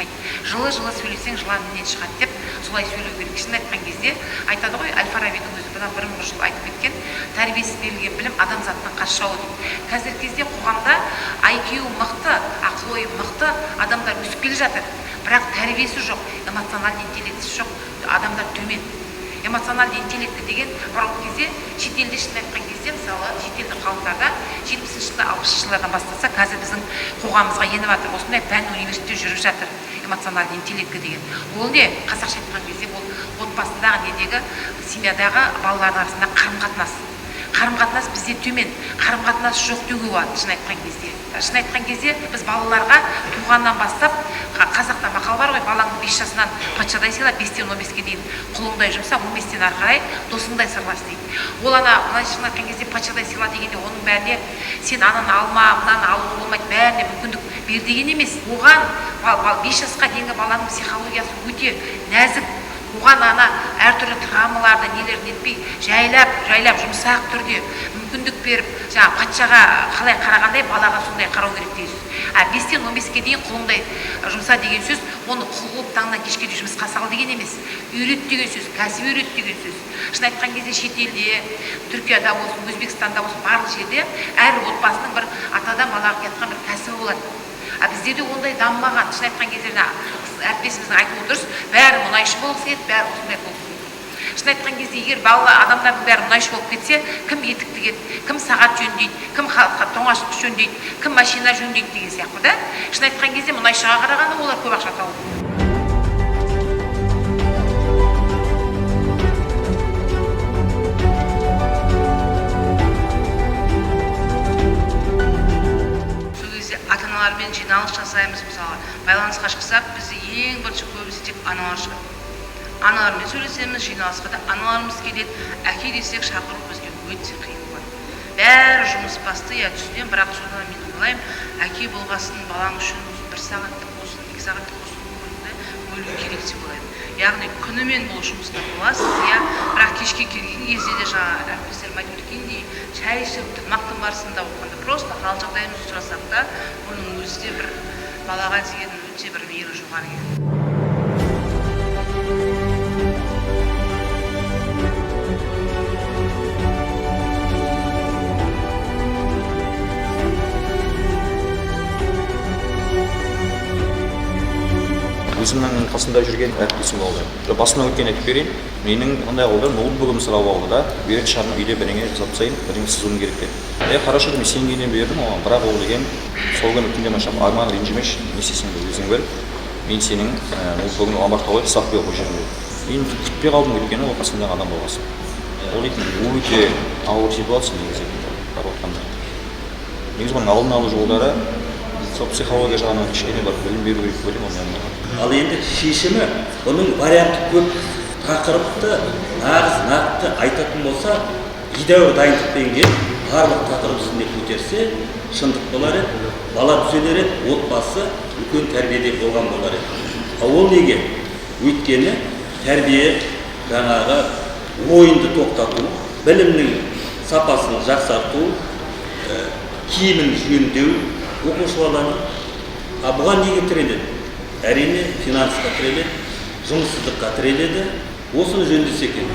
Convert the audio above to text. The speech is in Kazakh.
шықпайды. Жылы сөйлесең жыланнан шығады деп солай сөйлеу керек. Шын айтқан кезде айтады ғой, Әл-Фарабидің өзі бұдан 1000 жыл айтып кеткен, тәрбиесіз берілген білім адамзаттың қас жауы дейді. Қазіргі кезде қоғамда IQ мықты, ақыл-ойы мықты адамдар өсіп келе жатыр. Бірақ тәрбиесі жоқ, эмоциональды интеллектісі жоқ, адамдар төмен. Эмоциональды интеллекті деген бұрынғы кезде шетелде шын айтқан кезде, мысалы шетелдің ғалымдарда 70-ші жылдар 60-ші жылдардан бастаса, қазір біздің қоғамымызға еніп жатыр. Осындай пән университетте жүріп жатыр. Эмоциональды интеллекті деген. Ол не? Қазақша айтқан кезде ол отбасындағы недегі семьядағы балалардың арасында қарым-қатынас бізде төмен, қарым-қатынас жоқ деуге болады. Шын айтқан кезде біз балаларға туғаннан бастап, қазақта мақал бар ғой, балаңды 5 жасынан патшадай сыйла, 5-тен 15-ге дейін құлыңдай жұмса, 15-тен ары қарай досыңдай сырлас дейді. Ол шын айтқан кезде патшадай сыйла дегенде оның бәріне сен ананы алма, мынаны алуға болмайды, бәріне мүмкіндік бер деген емес. Оған 5 жасқа дейінгі баланың психологиясы өте нәзік. Оған әртүрлі травмаларды нелерін етпей, жайлап жұмсақ түрде мүмкіндік беріп, патшаға қалай қарағандай балаға сондай қарау керек деген сөз. 5-тен 15-ге дейін құлыңдай жұмса деген сөз, оны құл қылып таңнан кешке дейін жұмысқа сал деген емес. Үйрет деген сөз, кәсіп үйрет деген сөз. Шын айтқан кезде шетелде, Түркияда болсын, Өзбекстанда болсын, барлық жерде әр отбасының бір атадан балаға кеткен бір кәсібі болады. Бізде де ондай дамымаған. Шын айтқан кезде әріптесіміздің айтуы дұрыс, бәрі мұнайшы болғысы келеді, бәрі осындай болғысы келеді. Шын айтқан кезде егер адамдардың бәрі мұнайшы болып кетсе, кім етік тігеді, кім сағат жөндейді, кім тоңаш жөндейді, кім машина жөндейді деген сияқты да. Шын айтқан кезде мұнайшыға қарағанда олар көп ақша тауып. Ата-аналармен жиналыс жасаймыз, мысалы, байланысқа шықсақ, бізде ең бірінші көбісі тек аналар шығады. Аналармен сөйлесеміз, жиналысқа да аналарымыз келеді, әке десек шақыру бізге өте қиын болады. Бәрі жұмыс басты, түсінемін, бірақ содан мен ойлаймын, әке болғасын балаң үшін 1 сағаттық болсын, 2 сағаттық болсын бөлу керек деп ойлаймын. Яғни күнімен бұл жұмыста боласыз, бірақ кешке келген кезде де әріптестерім айтып өткендей, шай ішіп, тамақтың барысында оқығанда просто хал жағдайымызды сұрасақ та, оның өзі де бір балаға деген өте бір мейірі жоғары келеді. Өзімнің қасында жүрген әріптесім болды. Басынан өткен айтып берейін. Менің мындай болды, ноутбугым сұрап алды да, беретін шығармын үйде бірдеңе жасап тастайын, бірдеңе сызуым керек деп. Қарашы дедім, сенгеннен бердім оған, бірақ ол деген сол күні түнде машам арман ренжімеш, не істесең де өзің біл. Мен сенің ноутбугыңды ломбардқа қойып сақ беріп қойып. Мен күтпей қалдым өйткені ол қасымдағы адам болғасын. Ол дейтін өте ауыр ситуация негізі барып отқанда. Негізі оның алдын алу жолдары сол психология жағынан кішкене бар білім беру керек деп ойлаймын. Ал енді шешімі, оның варианты көп, тақырыпты нақты айтатын болса, едәуір дайындықпен келіп, барлық тақырып үстінде көтерсе, шындық болар еді, бала түзелер еді, отбасы үлкен тәрбиеде болған болар еді. Ол неге? Өйткені тәрбие жаңағы ойынды тоқтату, білімнің сапасын жақсарту, киімін жөндеу, оқушылардан. Бұған неге тіреледі? Әрине финансқа тіреледі, жұмыссыздыққа тіреледі. Осыны жөндесе екен.